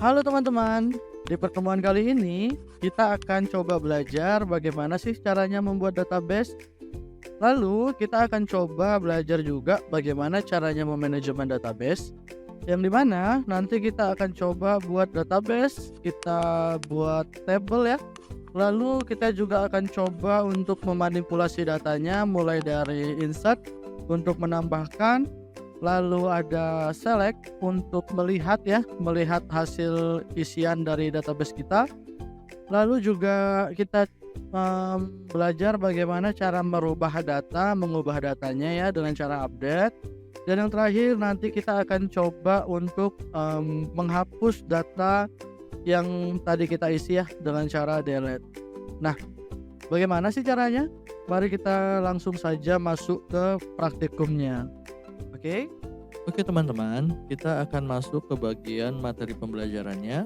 Halo teman-teman, di pertemuan kali ini kita akan coba belajar bagaimana sih caranya membuat database. Lalu kita akan coba belajar juga bagaimana caranya memanajemen database. Yang dimana nanti kita akan coba buat database, kita buat table ya. Lalu kita juga akan coba untuk memanipulasi datanya mulai dari insert untuk menambahkan, lalu ada select untuk melihat ya, melihat hasil isian dari database kita. Lalu juga kita belajar bagaimana cara merubah data, mengubah datanya ya dengan cara update. Dan yang terakhir nanti kita akan coba untuk menghapus data yang tadi kita isi ya dengan cara delete. Nah, bagaimana sih caranya? Mari kita langsung saja masuk ke praktikumnya. Oke? Oke teman-teman, kita akan masuk ke bagian materi pembelajarannya.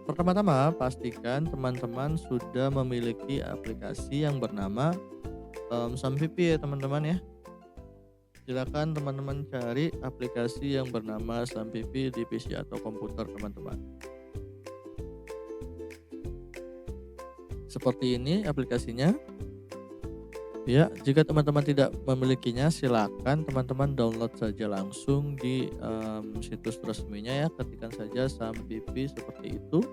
Pertama-tama, pastikan teman-teman sudah memiliki aplikasi yang bernama Sampipi ya teman-teman ya. Silakan teman-teman cari aplikasi yang bernama Sampipi di PC atau komputer teman-teman. Seperti ini aplikasinya. Ya, jika teman-teman tidak memilikinya, silakan teman-teman download saja langsung di situs resminya ya. Ketikkan saja Sampipi seperti itu.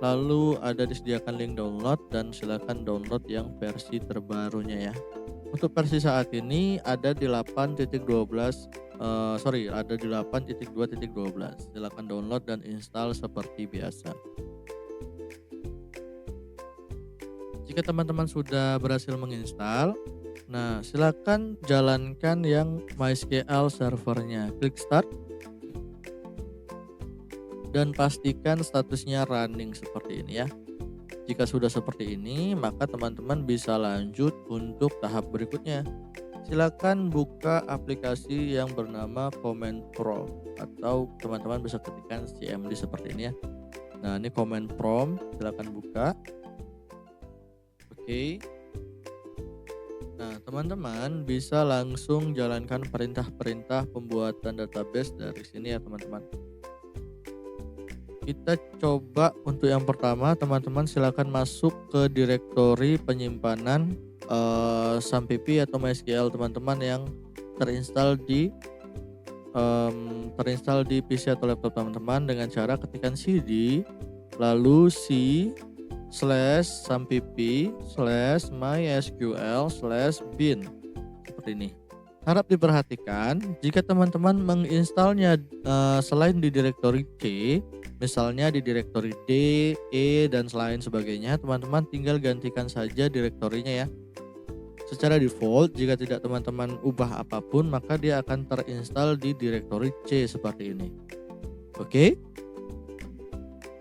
Lalu ada disediakan link download dan silakan download yang versi terbarunya ya. Untuk versi saat ini ada di 8.12 ada di 8.2.12. Silakan download dan install seperti biasa. Jika teman-teman sudah berhasil menginstal, nah silakan jalankan yang MySQL servernya. Klik start dan pastikan statusnya running seperti ini ya. Jika sudah seperti ini, maka teman-teman bisa lanjut untuk tahap berikutnya. Silakan buka aplikasi yang bernama Command Prompt atau teman-teman bisa ketikkan CMD seperti ini ya. Nah, ini Command Prompt, silakan buka. Oke. Nah, teman-teman bisa langsung jalankan perintah-perintah pembuatan database dari sini ya, teman-teman. Kita coba untuk yang pertama, teman-teman silakan masuk ke direktori penyimpanan Sampipi atau MySQL teman-teman yang terinstall di PC atau laptop teman-teman dengan cara ketikkan cd lalu c/sampipi/mysql/bin seperti ini. Harap diperhatikan jika teman-teman menginstalnya selain di direktori C, misalnya di direktori D, E dan lain sebagainya, teman-teman tinggal gantikan saja direktorinya ya. Secara default, jika tidak teman-teman ubah apapun, maka dia akan terinstall di direktori C seperti ini. Oke.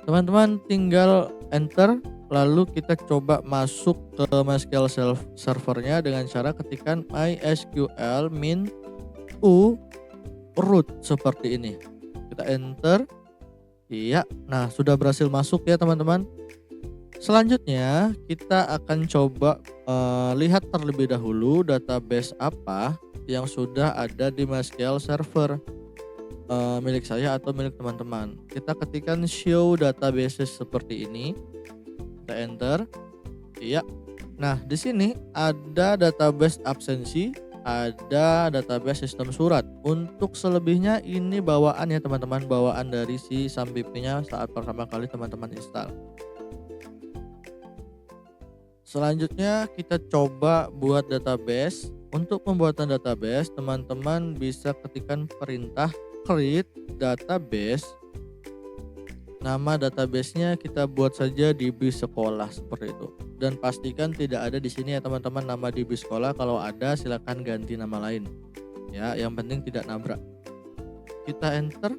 Teman-teman tinggal enter, lalu kita coba masuk ke MySQL servernya dengan cara ketikkan mysql min u root seperti ini. Kita enter. Iya, nah sudah berhasil masuk ya teman-teman. Selanjutnya kita akan coba lihat terlebih dahulu database apa yang sudah ada di MySQL server milik saya atau milik teman-teman. Kita ketikkan show databases seperti ini. Kita enter. Iya. Nah, di sini ada database absensi, ada database sistem surat. Untuk selebihnya ini bawaan ya teman-teman, bawaan dari si Sampipi-nya saat pertama kali teman-teman install. Selanjutnya kita coba buat database. Untuk pembuatan database, teman-teman bisa ketikkan perintah create database. Nama databasenya kita buat saja DB sekolah seperti itu. Dan pastikan tidak ada di sini ya teman-teman nama DB sekolah. Kalau ada silakan ganti nama lain. Ya, yang penting tidak nabrak. Kita enter.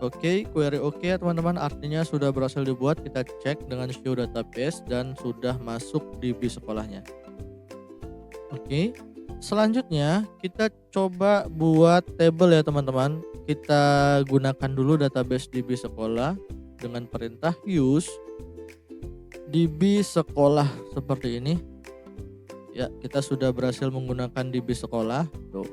Oke, query oke ya teman-teman, artinya sudah berhasil dibuat. Kita cek dengan show database dan sudah masuk DB sekolahnya. Oke, selanjutnya kita coba buat table ya teman-teman. Kita gunakan dulu database DB sekolah dengan perintah use DB sekolah seperti ini. Ya, kita sudah berhasil menggunakan DB sekolah. Tuh,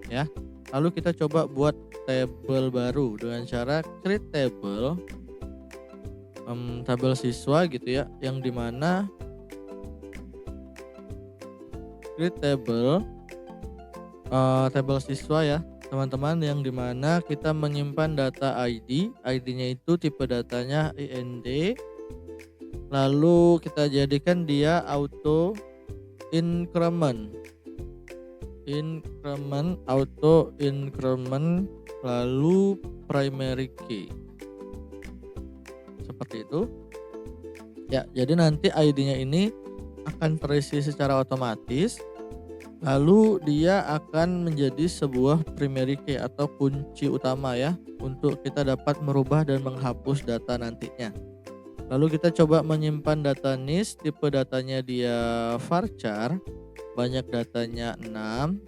ya. Lalu kita coba buat table baru dengan cara create table. tabel siswa gitu ya, yang dimana create tabel siswa ya teman-teman, yang dimana kita menyimpan data ID-nya itu tipe datanya INT, lalu kita jadikan dia auto increment, auto increment, lalu primary key seperti itu ya. Jadi nanti ID-nya ini akan terisi secara otomatis, lalu dia akan menjadi sebuah primary key atau kunci utama ya, untuk kita dapat merubah dan menghapus data nantinya. Lalu kita coba menyimpan data NIS, tipe datanya dia varchar, banyak datanya 6.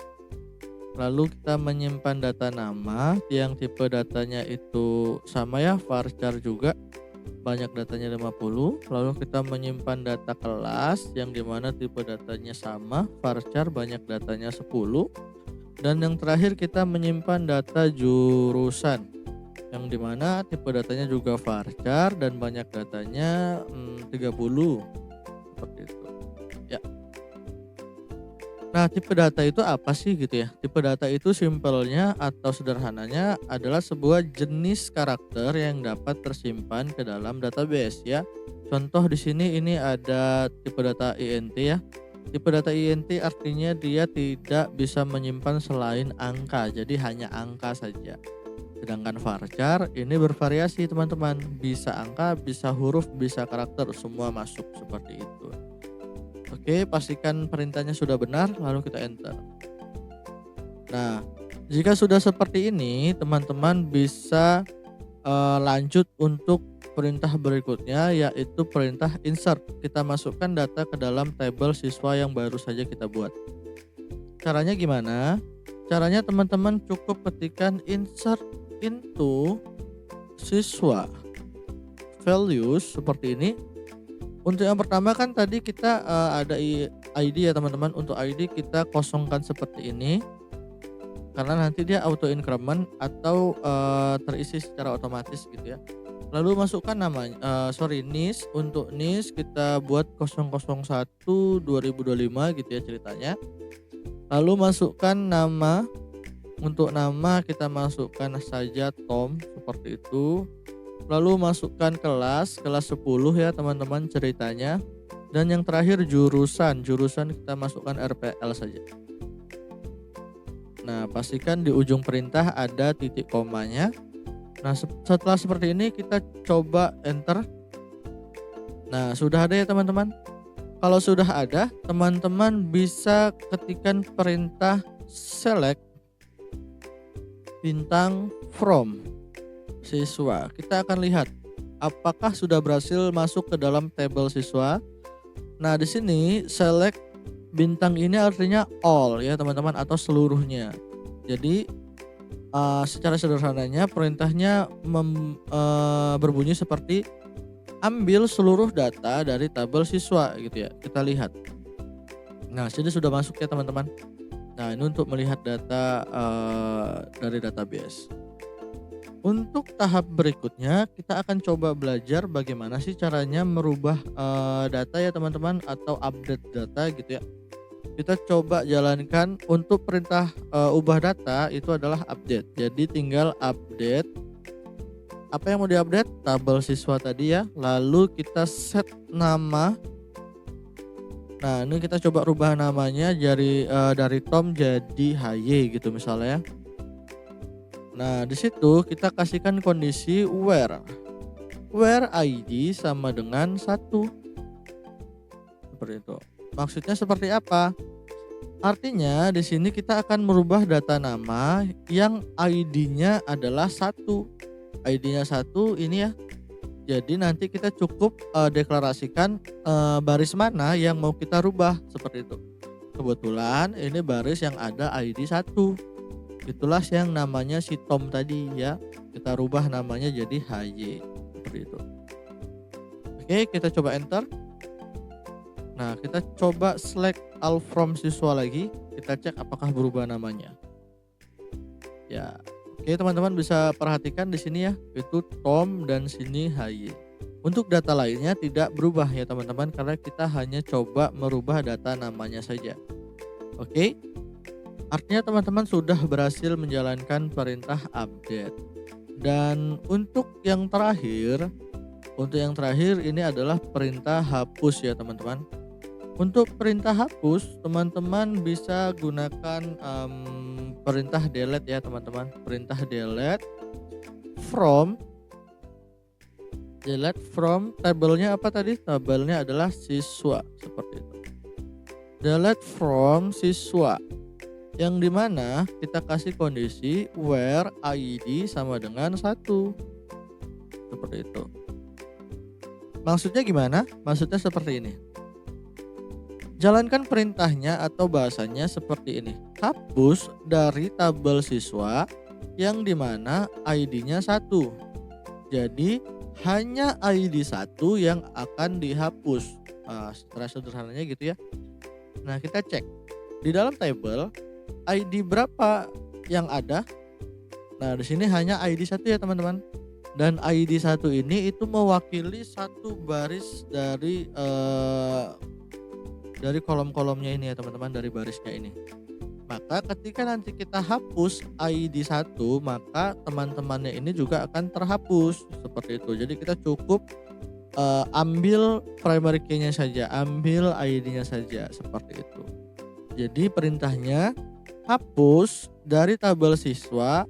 Lalu kita menyimpan data nama yang tipe datanya itu sama ya, varchar juga, banyak datanya 50. Lalu kita menyimpan data kelas yang dimana tipe datanya sama, varchar, banyak datanya 10. Dan yang terakhir kita menyimpan data jurusan yang dimana tipe datanya juga varchar dan banyak datanya 30 seperti itu ya. Nah, tipe data itu apa sih gitu ya? Tipe data itu simpelnya atau sederhananya adalah sebuah jenis karakter yang dapat tersimpan ke dalam database ya. Contoh di sini ini ada tipe data INT ya. Tipe data INT artinya dia tidak bisa menyimpan selain angka, jadi hanya angka saja. Sedangkan varchar ini bervariasi teman-teman, bisa angka, bisa huruf, bisa karakter, semua masuk seperti itu. Oke, pastikan perintahnya sudah benar, lalu kita enter. Nah, jika sudah seperti ini, teman-teman bisa lanjut untuk perintah berikutnya, yaitu perintah insert. Kita masukkan data ke dalam tabel siswa yang baru saja kita buat. Caranya gimana? Caranya teman-teman cukup ketikkan insert into siswa values seperti ini. Untuk yang pertama kan tadi kita ada ID ya teman-teman. Untuk ID kita kosongkan seperti ini, karena nanti dia auto increment atau terisi secara otomatis gitu ya. Lalu masukkan namanya, NIS. Untuk NIS kita buat 001 2025 gitu ya ceritanya. Lalu masukkan nama. Untuk nama kita masukkan saja Tom seperti itu. Lalu masukkan kelas 10 ya teman-teman ceritanya. Dan yang terakhir jurusan kita masukkan RPL saja. Nah, pastikan di ujung perintah ada titik komanya. Nah, setelah seperti ini kita coba enter. Nah, sudah ada ya teman-teman. Kalau sudah ada, teman-teman bisa ketikkan perintah select bintang from siswa. Kita akan lihat apakah sudah berhasil masuk ke dalam tabel siswa. Nah, di sini select bintang ini artinya all ya teman-teman, atau seluruhnya. Jadi secara sederhananya perintahnya berbunyi seperti ambil seluruh data dari tabel siswa gitu ya. Kita lihat. Nah, sini sudah masuk ya teman-teman. Nah, ini untuk melihat data dari database. Untuk tahap berikutnya kita akan coba belajar bagaimana sih caranya merubah data ya teman-teman, atau update data gitu ya. Kita coba jalankan. Untuk perintah ubah data itu adalah update. Jadi tinggal update. Apa yang mau diupdate? Tabel siswa tadi ya. Lalu kita set nama. Nah, ini kita coba rubah namanya dari Tom jadi HY gitu misalnya ya. Nah, di situ kita kasihkan kondisi where ID sama dengan 1. Seperti itu. Maksudnya seperti apa? Artinya di sini kita akan merubah data nama yang ID-nya adalah 1. ID-nya 1 ini ya. Jadi nanti kita cukup deklarasikan baris mana yang mau kita rubah seperti itu. Kebetulan ini baris yang ada ID 1. Itulah yang namanya si Tom tadi ya. Kita rubah namanya jadi HY seperti itu. Oke, kita coba enter. Nah, kita coba select all from siswa lagi. Kita cek apakah berubah namanya. Ya. Oke, teman-teman bisa perhatikan di sini ya. Itu Tom dan sini HY. Untuk data lainnya tidak berubah ya teman-teman, karena kita hanya coba merubah data namanya saja. Oke, artinya teman-teman sudah berhasil menjalankan perintah update. Dan untuk yang terakhir ini adalah perintah hapus ya teman-teman. Untuk perintah hapus, teman-teman bisa gunakan perintah delete ya teman-teman. Perintah from tabelnya apa tadi? Tabelnya adalah siswa, seperti itu. Delete from siswa, yang dimana kita kasih kondisi where id sama dengan 1, seperti itu. Maksudnya gimana? Maksudnya seperti ini. Jalankan perintahnya atau bahasanya seperti ini. Hapus dari tabel siswa yang dimana ID-nya 1. Jadi hanya ID 1 yang akan dihapus. Secara sederhananya gitu ya. Nah, kita cek di dalam tabel ID berapa yang ada. Nah, di sini hanya ID 1 ya teman-teman. Dan ID 1 ini itu mewakili satu baris dari kolom-kolomnya ini ya teman-teman, dari barisnya ini. Maka ketika nanti kita hapus ID 1, maka teman-temannya ini juga akan terhapus, seperti itu. Jadi kita cukup ambil primary key-nya saja, ambil ID-nya saja, seperti itu. Jadi perintahnya hapus dari tabel siswa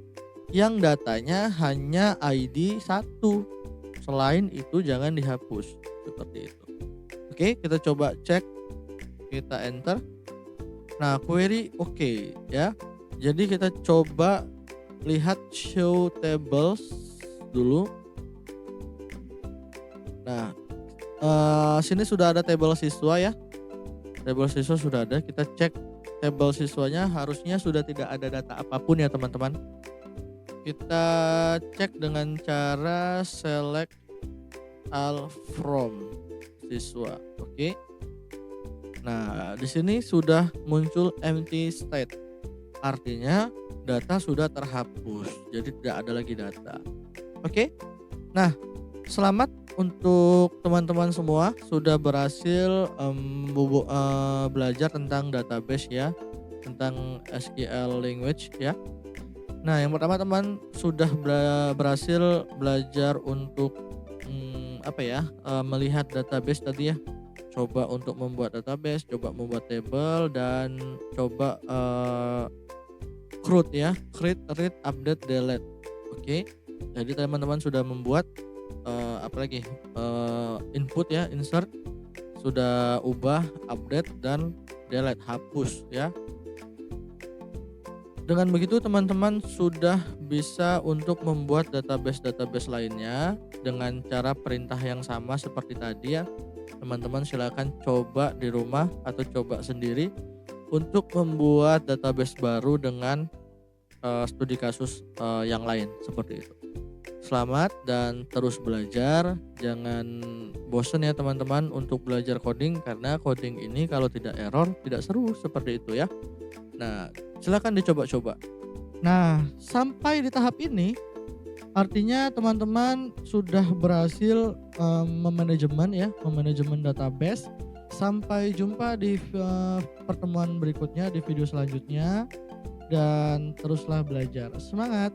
yang datanya hanya ID 1. Selain itu jangan dihapus, seperti itu. Oke, kita coba cek. Kita enter. Nah, query oke ya. Jadi kita coba lihat show tables dulu. Nah, sini sudah ada tabel siswa ya. Tabel siswa sudah ada. Kita cek tabel siswanya, harusnya sudah tidak ada data apapun ya teman-teman. Kita cek dengan cara select all from siswa. Oke. Nah, di sini sudah muncul empty state. Artinya data sudah terhapus. Jadi tidak ada lagi data. Oke. Nah, selamat untuk teman-teman semua sudah berhasil belajar tentang database ya, tentang SQL language ya. Nah, yang pertama teman sudah berhasil belajar untuk melihat database tadi ya. Coba untuk membuat database, coba membuat table, dan coba create, read, update, delete. Oke. Jadi teman-teman sudah membuat input ya, insert, sudah ubah, update, dan delete, hapus ya. Dengan begitu teman-teman sudah bisa untuk membuat database lainnya dengan cara perintah yang sama seperti tadi ya. Teman-teman silakan coba di rumah atau coba sendiri untuk membuat database baru dengan studi kasus yang lain seperti itu. Selamat dan terus belajar, jangan bosan ya teman-teman untuk belajar coding, karena coding ini kalau tidak error tidak seru, seperti itu ya. Nah, silakan dicoba-coba. Nah, sampai di tahap ini artinya teman-teman sudah berhasil memanajemen database. Sampai jumpa di pertemuan berikutnya, di video selanjutnya, dan teruslah belajar. Semangat!